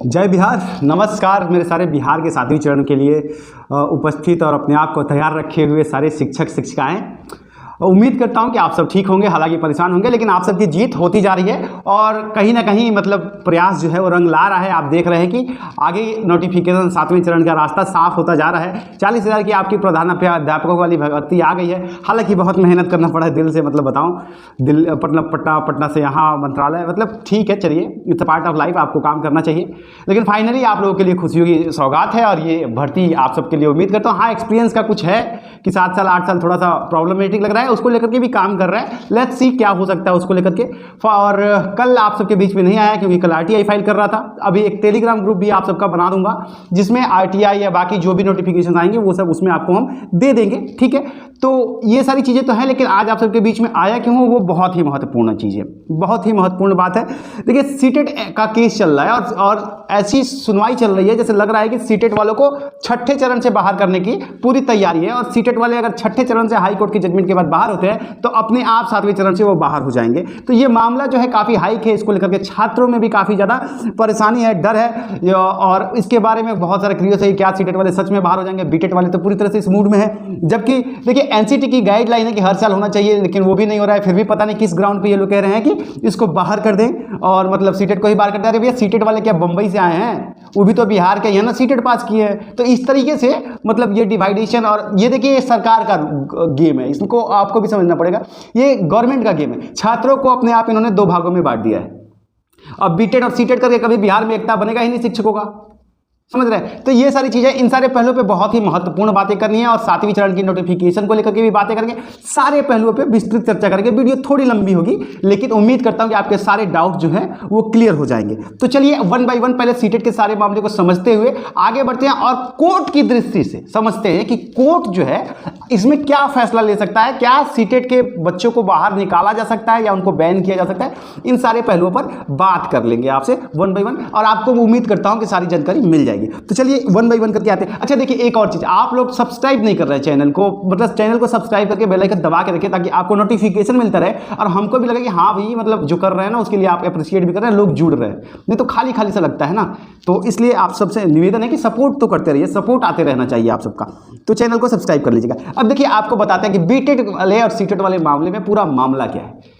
जय बिहार। नमस्कार मेरे सारे बिहार के 7वें चरण के लिए उपस्थित और अपने आप को तैयार रखे हुए सारे शिक्षक शिक्षिकाएं। उम्मीद करता हूं कि आप सब ठीक होंगे, हालांकि परेशान होंगे, लेकिन आप सबकी जीत होती जा रही है और कहीं ना कहीं मतलब प्रयास जो है वो रंग ला रहा है। आप देख रहे हैं कि आगे नोटिफिकेशन 7वें चरण का रास्ता साफ होता जा रहा है। 40,000 की आपकी प्रधानाध्यापकों वाली भर्ती आ गई है। हालांकि बहुत मेहनत करना पड़ा है, दिल से मतलब बताऊँ, पटना से यहाँ मंत्रालय, मतलब ठीक है, चलिए इट्स पार्ट ऑफ लाइफ, आपको काम करना चाहिए। लेकिन फाइनली आप लोगों के लिए खुशियों की सौगात है और ये भर्ती आप सबके लिए उम्मीद करता हूँ। हाँ, एक्सपीरियंस का कुछ है कि 7 साल 8 साल थोड़ा सा प्रॉब्लमेटिक लग रहा है, उसको लेकर के भी काम कर रहा है। लेट्स सी क्या हो सकता है उसको लेकर के। और कल आप सबके बीच में नहीं आया क्योंकि कल आरटीआई फाइल कर रहा था। अभी एक टेलीग्राम ग्रुप भी आप सबका बना दूंगा जिसमें आरटीआई या बाकी जो भी नोटिफिकेशन आएंगे वो सब उसमें आपको हम दे देंगे, ठीक है। तो ये सारी चीज़ें तो हैं, लेकिन आज आप सबके बीच में आया क्यों वो बहुत ही महत्वपूर्ण चीज़ है, बहुत ही महत्वपूर्ण बात है। देखिए, सीटेट का केस चल रहा है और ऐसी सुनवाई चल रही है जैसे लग रहा है कि सीटेट वालों को छठे चरण से बाहर करने की पूरी तैयारी है। और सीटेट वाले अगर छठे चरण से हाई कोर्ट की जजमेंट के बाद बाहर होते हैं तो अपने आप 7वें चरण से वो बाहर हो जाएंगे। तो ये मामला जो है काफ़ी हाइक है, इसको लेकर के छात्रों में भी काफ़ी ज़्यादा परेशानी है, डर है। और इसके बारे में बहुत सारे क्रियोस है, क्या सीटेट वाले सच में बाहर हो जाएंगे, बीटेट वाले तो पूरी तरह से इस मूड में है। जबकि देखिए, एनसीटी की गाइडलाइन है कि हर साल होना चाहिए, लेकिन वो भी नहीं हो रहा है। फिर भी पता नहीं किस ग्राउंड पे ये लोग कह रहे हैं कि इसको बाहर कर दें और मतलब सीटेट को ही बाहर कर दें। अरे भैया, सीटेट वाले क्या बंबई से आए हैं? वो भी तो बिहार के ही है ना, सीटेट पास किए हैं। तो इस तरीके से मतलब ये डिवाइडेशन, और ये देखिए सरकार का गेम है, इसको आपको भी समझना पड़ेगा। ये गवर्नमेंट का गेम है। छात्रों को अपने आप इन्होंने 2 भागों में बांट दिया है। अब बीटेट और सीटेट करके कभी बिहार में एकता बनेगा ही नहीं शिक्षकों का, समझ रहे हैं। तो ये सारी चीजें, इन सारे पहलुओं पे बहुत ही महत्वपूर्ण बातें करनी है और 7वें चरण की नोटिफिकेशन को लेकर के भी बातें करेंगे। सारे पहलुओं पे विस्तृत चर्चा करेंगे। वीडियो थोड़ी लंबी होगी, लेकिन उम्मीद करता हूं कि आपके सारे डाउट जो हैं वो क्लियर हो जाएंगे। तो चलिए 1 बाय 1 पहले सीटेट के सारे मामले को समझते हुए आगे बढ़ते हैं और कोर्ट की दृष्टि से समझते हैं कि कोर्ट जो है इसमें क्या फैसला ले सकता है। क्या सीटेट के बच्चों को बाहर निकाला जा सकता है या उनको बैन किया जा सकता है? इन सारे पहलुओं पर बात कर लेंगे आपसे 1 बाय 1 और आपको उम्मीद करता हूं कि सारी जानकारी मिल जाएगी। तो चलिए 1 बाय 1 करके आते हैं। अच्छा देखिए, एक और चीज, आप लोग सब्सक्राइब नहीं कर रहे हैं चैनल को, मतलब चैनल को सब्सक्राइब करके बेल आइकन दबा के रखें ताकि आपको नोटिफिकेशन मिलता रहे और हमको भी लगे कि हाँ भाई, मतलब जो कर रहे हैं ना उसके लिए आप अप्रिशिएट भी कर रहे हैं, लोग जुड़ रहे हैं। नहीं तो खाली खाली सा लगता है ना। तो इसलिए आप सबसे निवेदन है कि सपोर्ट तो करते रहिए, सपोर्ट आते रहना चाहिए आप सबका। तो चैनल को सब्सक्राइब कर लीजिएगा। अब देखिए, आपको बताते हैं कि बीटेट वाले और सीटेट वाले मामले में पूरा मामला क्या है।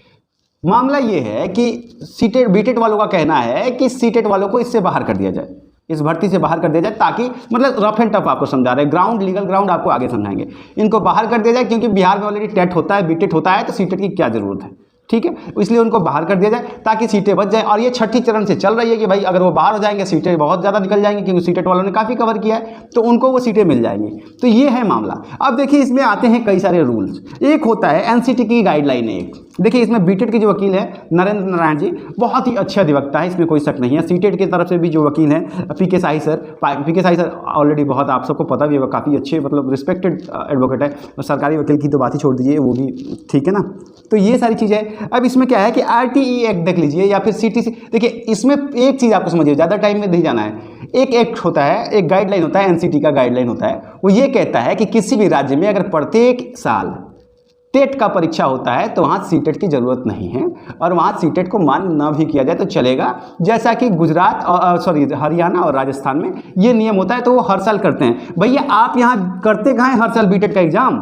मामला ये है कि सीटेट बीटेट वालों का कहना है कि सीटेट वालों को इससे बाहर कर दिया जाए, इस भर्ती से बाहर कर दिया जाए, ताकि मतलब रफ एंड टफ आपको समझा रहे हैं, ग्राउंड लीगल ग्राउंड आपको आगे समझाएंगे। इनको बाहर कर दिया जाए क्योंकि बिहार में ऑलरेडी टेट होता है, बीटेट होता है, तो सीटेट की क्या जरूरत है, ठीक है। इसलिए उनको बाहर कर दिया जाए ताकि सीटें बच जाए। और ये छठी चरण से चल रही है कि भाई अगर वो बाहर हो जाएंगे सीटें बहुत ज़्यादा निकल जाएंगी, क्योंकि सीटेट वालों ने काफ़ी कवर किया है, तो उनको वो सीटें मिल जाएंगी। तो ये है मामला। अब देखिए, इसमें आते हैं कई सारे रूल्स। एक होता है एनसीटी की गाइडलाइन। एक देखिए, इसमें बीटेट के जो वकील हैं नरेंद्र नारायण जी, बहुत ही अच्छे अधिवक्ता है, इसमें कोई शक नहीं है। सीटेट की तरफ से भी जो वकील हैं पीके साही सर ऑलरेडी बहुत आप सबको पता भी है, काफ़ी अच्छे मतलब रिस्पेक्टेड एडवोकेट है। और सरकारी वकील की तो बात ही छोड़ दीजिए, वो भी ठीक है ना। तो ये सारी चीज़ें। अब इसमें क्या है कि आरटीई एक्ट देख लीजिए या फिर सीटीसी। देखिए, इसमें एक चीज़ आपको समझिए, ज़्यादा टाइम में नहीं जाना है। एक एक्ट होता है, एक गाइडलाइन होता है, एनसीटी का गाइडलाइन होता है। वो ये कहता है कि किसी भी राज्य में अगर प्रत्येक साल टेट का परीक्षा होता है तो वहाँ सीटेट की ज़रूरत नहीं है और वहाँ सीटेट को मान ना भी किया जाए तो चलेगा। जैसा कि गुजरात और हरियाणा और राजस्थान में ये नियम होता है, तो वो हर साल करते हैं। भैया, आप यहाँ करते कहाँ हैं हर साल बीटेट का एग्जाम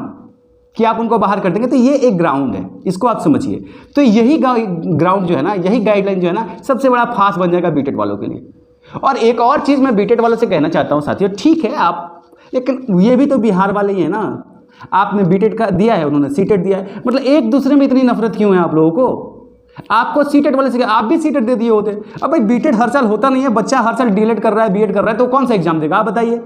कि आप उनको बाहर कर देंगे? तो ये एक ग्राउंड है, इसको आप समझिए। तो यही ग्राउंड जो है ना, यही गाइडलाइन जो है ना, सबसे बड़ा फास बन जाएगा बीटेट वालों के लिए। और एक और चीज़ मैं बीटेट वालों से कहना चाहता हूँ साथियों, ठीक है आप, लेकिन ये भी तो बिहार वाले ही है ना। आपने बीटेट का दिया है, उन्होंने सीटेट दिया है, मतलब एक दूसरे में इतनी नफरत क्यों है आप लोगों को? आपको सीटेट वाले से आप भी सीटेट दे दिए होते। अब भाई बीटेट हर साल होता नहीं है, बच्चा हर साल डीएलएड कर रहा है, बीएड कर रहा है, तो कौन सा एग्जाम देगा आप बताइए।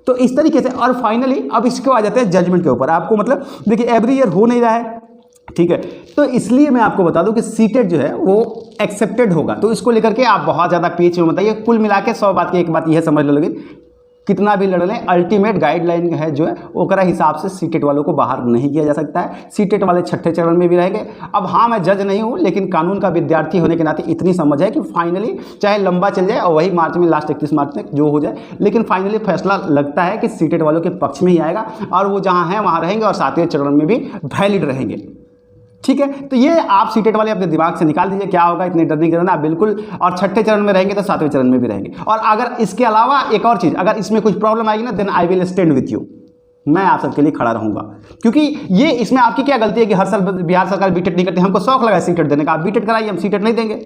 तो इस तरीके से। और फाइनली अब इसको आ जाते हैं जजमेंट के ऊपर। आपको मतलब देखिए, एवरी ईयर हो नहीं रहा है, ठीक है। तो इसलिए मैं आपको बता दूं कि सीटेट जो है वो एक्सेप्टेड होगा। तो इसको लेकर के आप बहुत ज़्यादा पेच में बताइए। कुल मिला के 100 बात की एक बात यह समझ लो, कितना भी लड़ लें, अल्टीमेट गाइडलाइन है जो है ओकरा हिसाब से सीटेट वालों को बाहर नहीं किया जा सकता है। सीटेट वाले छठे चरण में भी रहेंगे। अब हाँ, मैं जज नहीं हूँ, लेकिन कानून का विद्यार्थी होने के नाते इतनी समझ है कि फाइनली चाहे लंबा चल जाए और वही मार्च में, लास्ट 31 मार्च तक जो हो जाए, लेकिन फाइनली फैसला लगता है कि सीटेट वालों के पक्ष में ही आएगा और वो जहाँ हैं वहाँ रहेंगे और 7वें चरण में भी वैलिड रहेंगे। ठीक है, तो ये आप सीटेट वाले अपने दिमाग से निकाल दीजिए, क्या होगा, इतने डर नहीं करना आप बिल्कुल। और छठे चरण में रहेंगे तो सातवें चरण में भी रहेंगे। और अगर इसके अलावा एक और चीज़, अगर इसमें कुछ प्रॉब्लम आएगी ना, then I will stand with you, मैं आप सबके लिए खड़ा रहूंगा। क्योंकि ये इसमें आपकी क्या गलती है कि हर साल बिहार सरकार बीटेट नहीं करती, हमको शौक लगा सीटेट देने का, आप बीटेट कराइए, हम सीटेट नहीं देंगे।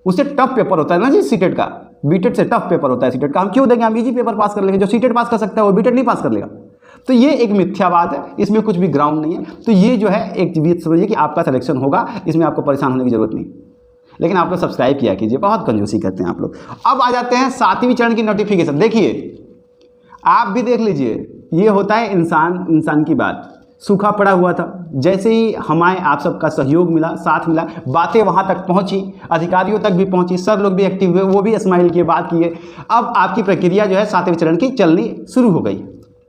उससे टफ पेपर होता है ना जी सीटेट का, बीटेट से टफ पेपर होता है सीटेट का, हम क्यों देंगे, हम इजी पेपर पास कर लेंगे। जो सीटेट पास कर सकता है वो बीटेट नहीं पास कर लेगा। तो ये एक मिथ्यावाद है, इसमें कुछ भी ग्राउंड नहीं है। तो ये जो है एक चीज समझिए कि आपका सिलेक्शन होगा, इसमें आपको परेशान होने की जरूरत नहीं। लेकिन आप लोग सब्सक्राइब किया कीजिए, बहुत कंजूसी करते हैं आप लोग। अब आ जाते हैं 7वीं चरण की नोटिफिकेशन। देखिए आप भी देख लीजिए, ये होता है इंसान की बात। सूखा पड़ा हुआ था, जैसे ही हमारे आप सबका सहयोग मिला, साथ मिला, बातें वहाँ तक पहुँची, अधिकारियों तक भी पहुँची, सर लोग भी एक्टिव हुए, वो भी स्माइल किए, बात किए। अब आपकी प्रक्रिया जो है 7वें चरण की चलनी शुरू हो गई।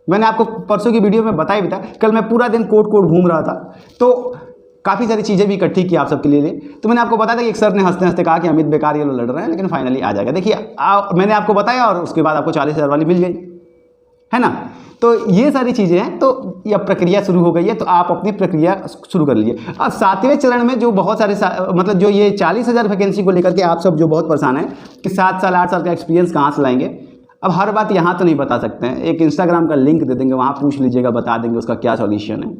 मैंने आपको परसों की वीडियो में बताया भी था, कल मैं पूरा दिन कोर्ट घूम रहा था, तो काफ़ी सारी चीज़ें भी इकट्ठी की आप सबके लिए। तो मैंने आपको बताया था कि एक सर ने हंसते हंसते कहा कि अमित बेकार ये लोग लड़ रहे हैं, लेकिन फाइनली आ जाएगा। देखिए मैंने आपको बताया और उसके बाद आपको 40,000 वाली मिल गई, है ना। तो ये सारी चीज़ें हैं, तो यह प्रक्रिया शुरू हो गई है, तो आप अपनी प्रक्रिया शुरू कर लीजिए। अब 7वें चरण में जो बहुत सारे मतलब जो ये 40,000 वैकेंसी को लेकर के आप सब जो बहुत परेशान हैं कि 7 साल 8 साल का एक्सपीरियंस कहाँ से लाएंगे। अब हर बात यहाँ तो नहीं बता सकते हैं, एक इंस्टाग्राम का लिंक दे देंगे, वहाँ पूछ लीजिएगा, बता देंगे उसका क्या सॉल्यूशन है।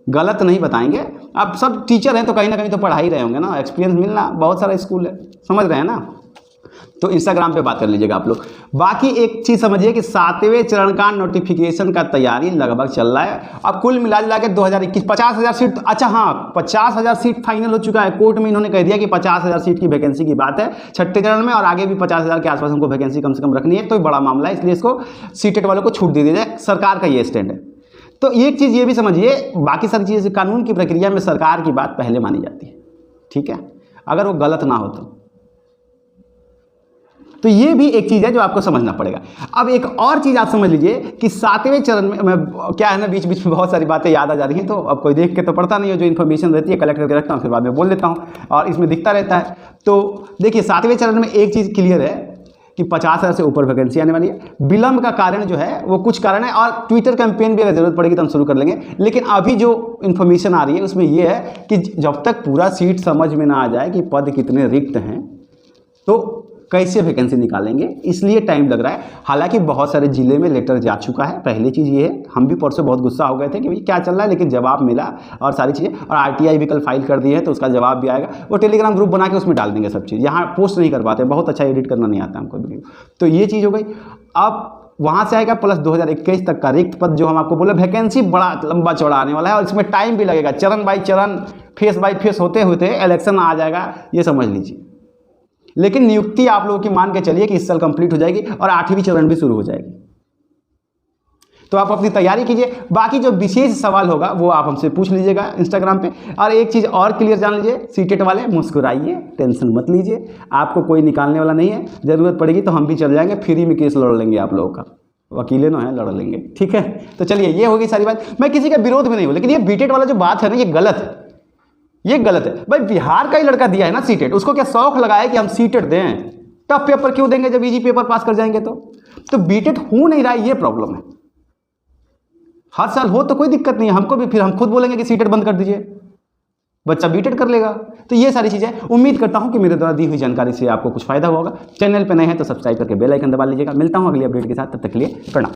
गलत नहीं बताएंगे। अब सब टीचर हैं तो कहीं ना कहीं तो पढ़ा ही रहे होंगे ना, एक्सपीरियंस मिलना बहुत सारा स्कूल है, समझ रहे हैं ना। तो इंस्टाग्राम पे बात कर लीजिएगा आप लोग। बाकी एक चीज़ समझिए कि 7वें चरण का नोटिफिकेशन का तैयारी लगभग चल रहा है। अब कुल मिला जुला के 2021 50,000 सीट, अच्छा हाँ 50,000 सीट फाइनल हो चुका है। कोर्ट में इन्होंने कह दिया कि 50,000 सीट की वैकेंसी की बात है छठे चरण में, और आगे भी 50,000 के आसपास हमको वैकेंसी कम से कम रखनी है। तो बड़ा मामला है, इसलिए इसको सीटेट वालों को छूट दे दी जाए, सरकार का ये स्टैंड है। तो एक चीज़ ये भी समझिए, बाकी सारी चीज़ें कानून की प्रक्रिया में सरकार की बात पहले मानी जाती है, ठीक है, अगर वो गलत ना हो तो ये भी एक चीज़ है जो आपको समझना पड़ेगा। अब एक और चीज़ आप समझ लीजिए कि 7वें चरण में क्या है ना, बीच बीच में बहुत सारी बातें याद आ जा रही हैं, तो अब कोई देख के तो पढ़ता नहीं है, जो इन्फॉर्मेशन रहती है कलेक्ट करके रखता हूँ, फिर बाद में बोल देता हूँ और इसमें दिखता रहता है। तो देखिए 7वें चरण में एक चीज़ क्लियर है कि 50,000 से ऊपर वैकेंसी आने वाली है। विलंब का कारण जो है वो कुछ कारण है, और ट्विटर कैंपेन भी अगर जरूरत पड़ेगी तो हम शुरू कर लेंगे। लेकिन अभी जो इन्फॉर्मेशन आ रही है उसमें ये है कि जब तक पूरा सीट समझ में ना आ जाए कि पद कितने रिक्त हैं, तो कैसे वैकेंसी निकालेंगे, इसलिए टाइम लग रहा है। हालांकि बहुत सारे जिले में लेटर जा चुका है। पहली चीज़ ये है, हम भी परसों बहुत गुस्सा हो गए थे कि भाई क्या चल रहा है, लेकिन जवाब मिला और सारी चीज़ें, और RTI भी कल फाइल कर दी है तो उसका जवाब भी आएगा। वो टेलीग्राम ग्रुप बना के उसमें डाल देंगे सब चीज़, यहाँ पोस्ट नहीं कर पाते, बहुत अच्छा एडिट करना नहीं आता हमको वीडियो। तो ये चीज़ हो गई। अब वहाँ से आएगा प्लस 2021 तक का रिक्त पद, जो हम आपको बोले वैकेंसी बड़ा लंबा चौड़ा आने वाला है, और इसमें टाइम भी लगेगा, चरण बाई चरण, फेस बाई फेस होते होते इलेक्शन आ जाएगा, ये समझ लीजिए। लेकिन नियुक्ति आप लोगों की मान के चलिए कि इस साल कंप्लीट हो जाएगी और 8वीं चरण भी शुरू हो जाएगी। तो आप अपनी तैयारी कीजिए। बाकी जो विशेष सवाल होगा वो आप हमसे पूछ लीजिएगा इंस्टाग्राम पे। और एक चीज़ और क्लियर जान लीजिए, सीटेट वाले मुस्कुराइए, टेंशन मत लीजिए, आपको कोई निकालने वाला नहीं है। ज़रूरत पड़ेगी तो हम भी चल जाएंगे, फ्री में केस लड़ लेंगे आप लोगों का, वकीलें ना है, लड़ लेंगे, ठीक है। तो चलिए ये होगी सारी बात। मैं किसी का विरोध में नहीं हूँ, लेकिन ये बीटेट वाला जो बात है ना, ये गलत है, ये गलत है। भाई बिहार का ही लड़का दिया है ना सीटेट, उसको क्या शौक लगा है कि हम सीटेट दें? टफ पेपर क्यों देंगे जब इजी पेपर पास कर जाएंगे? तो बीटेट हो नहीं रहा है, ये प्रॉब्लम है। हर साल हो तो कोई दिक्कत नहीं है, हमको भी फिर हम खुद बोलेंगे कि सीटेट बंद कर दीजिए, बच्चा बीटेट कर लेगा। तो ये सारी चीज़ें उम्मीद करता हूं कि मेरे द्वारा दी हुई जानकारी से आपको कुछ फायदा होगा। चैनल पर नए हैं तो सब्सक्राइब करके बेल आइकन दबा लीजिएगा। मिलता हूं अगली अपडेट के साथ, तब तक के लिए प्रणाम।